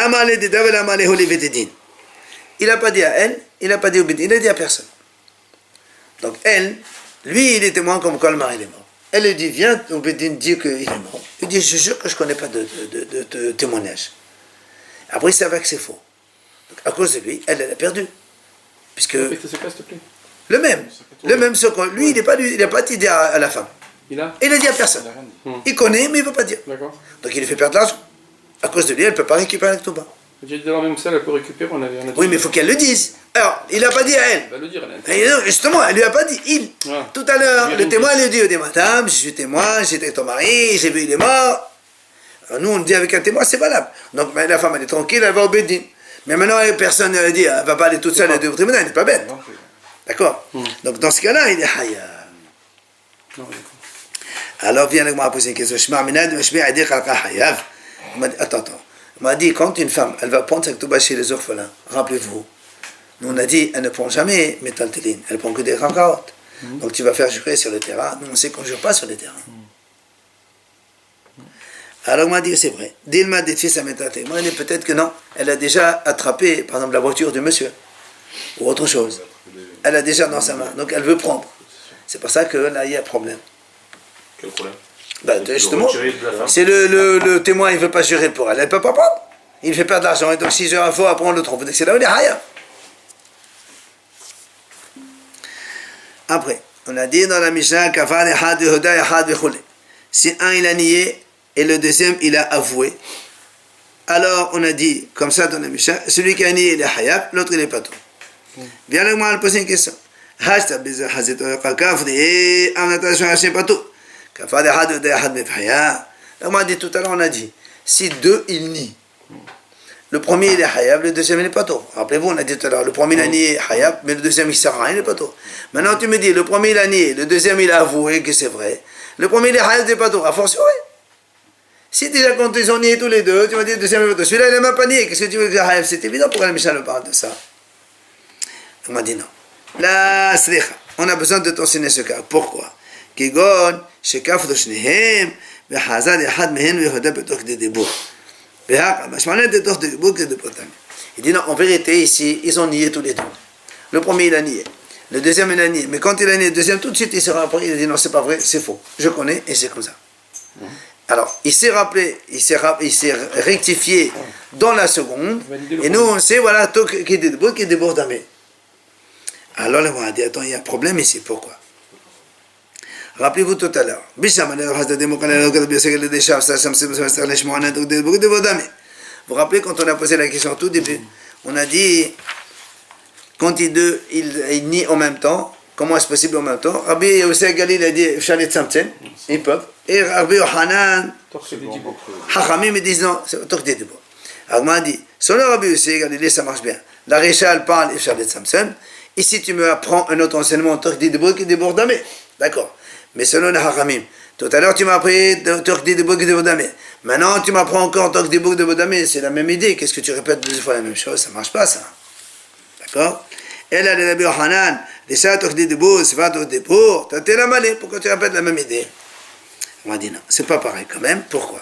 n'a pas dit à elle, il n'a pas dit au bidin, il n'a dit à personne. Donc elle, lui il est témoin comme quand le mari est mort. Elle lui dit, viens au bidin dire qu'il est mort. Il dit, je jure que je ne connais pas de témoignage. Après il savait que c'est faux. Donc, à cause de lui, elle a perdu. Puisque Répète ce cas, s'il te plaît. le même, ce que lui, il n'a pas dit à la femme. Il a dit à personne. Il a rien dit. Il connaît, mais il ne veut pas dire. D'accord. Donc il lui fait perdre l'argent. À cause de lui, elle ne peut pas récupérer la ketouba. J'ai dit dans la même salle, elle peut récupérer, on a dit. Oui, mais il faut qu'elle le dise. Alors, il n'a pas dit à elle. Elle va le dire, elle a Et non, justement, elle ne lui a pas dit. Ah. Tout à l'heure, Il le lui témoin lui dit, madame, je suis témoin, j'étais avec ton mari, j'ai vu, il est mort. Alors, nous, on le dit avec un témoin, c'est valable. Donc la femme, elle est tranquille, elle va au bédine. Mais maintenant, personne ne dit, elle ne va pas aller toute seule au tribunal, elle n'est pas bête. D'accord? Donc dans ce cas-là, il est hayav. Non, d'accord. Alors vient moi poser une question. Attends. On m'a dit, quand une femme, elle va prendre sa ketouba chez les orphelins, rappelez-vous, nous on a dit, elle ne prend jamais métaltéline, elle prend que des rakaot. Donc tu vas faire jurer sur le terrain. Nous on sait qu'on ne jure pas sur le terrain. Alors on m'a dit, c'est vrai. Dilma des fils à métaltéline. Moi, peut-être que non. Elle a déjà attrapé, par exemple, la voiture du monsieur. Ou autre chose. Elle a déjà dans sa main. Donc elle veut prendre. C'est pour ça que là, il y a un problème. Quel problème? Justement, Retirer de la femme. c'est le témoin, il ne veut pas jurer pour elle. Elle ne peut pas prendre. Il fait perdre l'argent. Et donc si jure un faux, après on le trompe. Donc c'est là où il est hayav. Après, on a dit dans la Mishnah, Kafan ehad vehoda ehad vechule. Si un il a nié et le deuxième il a avoué, alors on a dit, comme ça dans la Mishnah, celui qui a nié il est hayav, l'autre il est pas tout. Viens là, moi, elle pose une question. Hashta bizar hazet oyeqa kafri, amnata shashe pas tout. Kafan ehad vehoda ehad vechaya. Là, on a dit tout à l'heure, on a dit, si deux ils nient, le premier il est hayab, le deuxième il n'est pas tôt. Rappelez-vous, on a dit tout à l'heure, le premier il a nié hayab, mais le deuxième il sert à rien, il n'est pas tôt. Maintenant tu me dis, le premier il a nié, le deuxième il a avoué que c'est vrai. Le premier il est hayab, il n'est pas tôt. A fortiori. Si déjà quand ils ont nié tous les deux, tu m'as dit le deuxième il n'est pas tôt. Celui-là il n'a même pas nié, qu'est-ce que tu veux dire hayab? C'est évident pourquoi la Mishnah nous parle de ça. On m'a dit non. La slicha, on a besoin de t'enseigner ce cas. Pourquoi? Kigon, shekaf doshnehem, vehazad ehad mehen vehoda betok de debout. Il dit non, en vérité ici, ils ont nié tous les deux. Le premier il a nié, le deuxième il a nié, mais quand il a nié le deuxième, tout de suite il s'est rappelé, il a dit non, c'est pas vrai, c'est faux, je connais et c'est comme ça. Alors, il s'est rappelé, il s'est rectifié dans la seconde, et nous on sait, voilà, tout qui est debout, qui est débordamé. Alors là, on a dit, attends, il y a un problème ici, pourquoi? Rappelez-vous tout à l'heure. Vous vous rappelez quand on a posé la question au tout début, on a dit, quand ils nient en même temps, comment est-ce possible en même temps? Rabbi Yosef Galil a dit, ils peuvent. Et Rabbi Yohanan, Hachamim, ils disent non, c'est Torque des Debout. Alors on a dit, selon Rabbi Yosef Galil, ça marche bien. La Réchal parle, et Charles Samson. Ici, tu me apprends un autre enseignement, Torque des Debout, qui est débordamé. D'accord. Mais selon les Haramim, tout à l'heure tu m'as appris Torque de Bouk de Bodamé. Maintenant tu m'apprends encore Torque de Bouk de Bodamé, c'est la même idée. Qu'est-ce que tu répètes deux fois la même chose? Ça ne marche pas ça. D'accord? Elle a le Rabbi Yohanan, les chats Torque de Bouk, c'est pas Torque de Bouk. T'as la malée, pourquoi tu répètes la même idée? On m'a dit non, c'est pas pareil quand même. Pourquoi?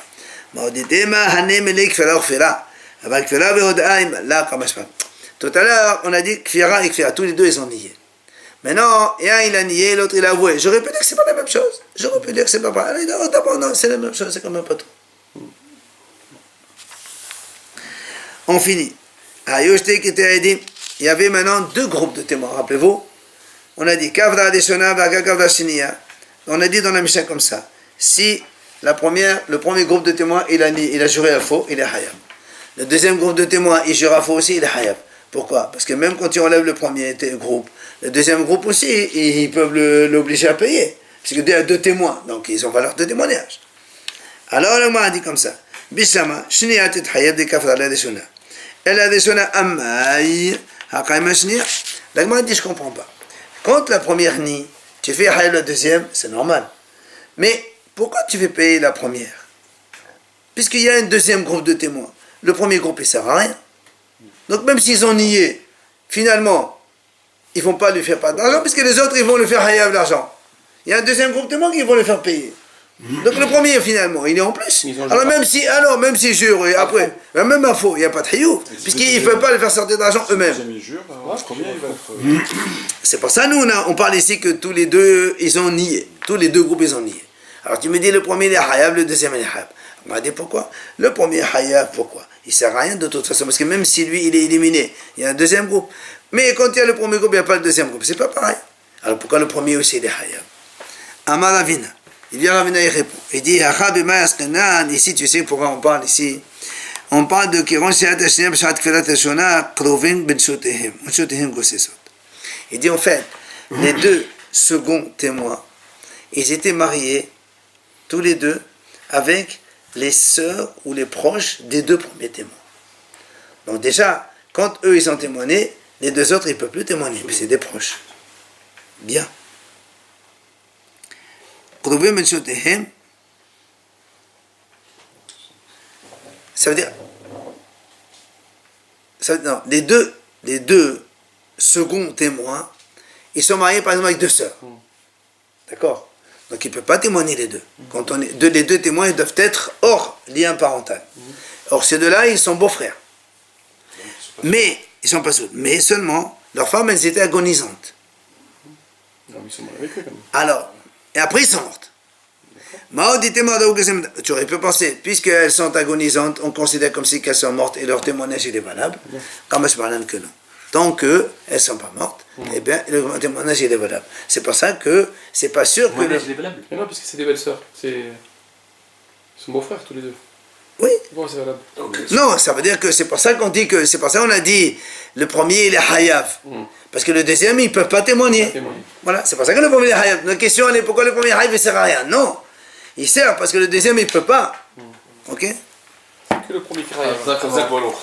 Tout à l'heure on a dit Kfira et Kfira, tous les deux ils ont nié. Maintenant, et un il a nié, l'autre il a avoué. J'aurais pu dire que c'est pas la même chose. J'aurais pu dire que c'est pas pareil. Il dit, oh, d'abord, non, c'est la même chose, c'est quand même pas tout. On finit. Il y avait maintenant deux groupes de témoins, rappelez-vous. On a dit Kavda Adeshona Vaga Kavda Shiniya. On a dit dans la Mishnah comme ça. Si le premier groupe de témoins, il a juré à faux, il est hayab. Le deuxième groupe de témoins, il jure à faux aussi, il est hayab. Pourquoi? Parce que même quand tu enlèves le premier groupe, le deuxième groupe aussi, ils peuvent l'obliger à payer. Parce qu'il y a deux témoins, donc ils ont valeur de témoignage. Alors, le a dit comme ça. Bishama, Shiniya tit hayab de Kavda Adeshona. Elle a des amay, haqaima shniya. La Gemara dit, je comprends pas. Quand la première nie, tu fais hayab la deuxième, c'est normal. Mais pourquoi tu fais payer la première? Puisqu'il y a un deuxième groupe de témoins. Le premier groupe, il sert à rien. Donc même s'ils ont nié, finalement, ils ne vont pas lui faire pas d'argent, puisque les autres, ils vont lui faire hayab l'argent. Il y a un deuxième groupe de témoins qui vont le faire payer. Donc le premier, finalement, il est en plus. Alors même s'ils jurent, et après, même à faux, il n'y a pas de hayou, puisqu'ils ne peuvent pas le faire sortir d'argent eux-mêmes. C'est pour ça, nous, on parle ici que tous les deux, ils ont nié. Tous les deux groupes, ils ont nié. Alors tu me dis, le premier, il est hayab, le deuxième, il est hayab. On m'a dit pourquoi? Le premier hayab, pourquoi? Il ne sert à rien de toute façon, parce que même si lui, il est éliminé, il y a un deuxième groupe. Mais quand il y a le premier groupe, il n'y a pas le deuxième groupe. C'est pas pareil. Alors pourquoi le premier aussi, il est hayab? Amar Ravina. Il vient Ravina, il répond. Il dit, ici, tu sais pourquoi on parle ici? On parle de Kiron Shiat Hashniya B'Shat Kfilat Hashona Krovin Ben Shotehim. Shotehim Gossesot. Il dit en fait, les deux seconds témoins, ils étaient mariés, tous les deux, avec les sœurs ou les proches des deux premiers témoins. Donc déjà, quand eux, ils ont témoigné, les deux autres, ils ne peuvent plus témoigner, mais c'est des proches. Bien. Ça veut dire non, les deux seconds témoins, ils sont mariés par exemple avec deux sœurs. D'accord? Donc il ne peut pas témoigner les deux. Quand les deux témoins, ils doivent être hors lien parental. Or ces deux-là, ils sont beaux-frères. Mais, ils sont pas seuls. Mais seulement, leurs femmes, elles étaient agonisantes. Non, ils sont morts avec eux quand même. Alors, et après ils sont mortes. Tu aurais pu penser, puisqu'elles sont agonisantes, on considère comme si qu'elles sont mortes et leur témoignage il est valable. Comme je parle que non. Tant qu'elles ne sont pas mortes, eh bien, le témoignage il est valable. C'est pour ça que c'est pas sûr que. Le témoignage il est valable. Mais non, parce que c'est des belles sœurs. Ils sont beaux-frères tous les deux. Oui. Bon, c'est valable. Non, ça veut dire que c'est pour ça qu'on dit que. C'est pour ça qu'on a dit le premier il est hayav. Parce que le deuxième ils ne peuvent pas témoigner. Voilà, c'est pour ça que le premier est hayav. La question elle est pourquoi le premier hayav ne sert à rien? Non. Il sert parce que le deuxième il ne peut pas. Ok? Que le premier qui Zak Bolo.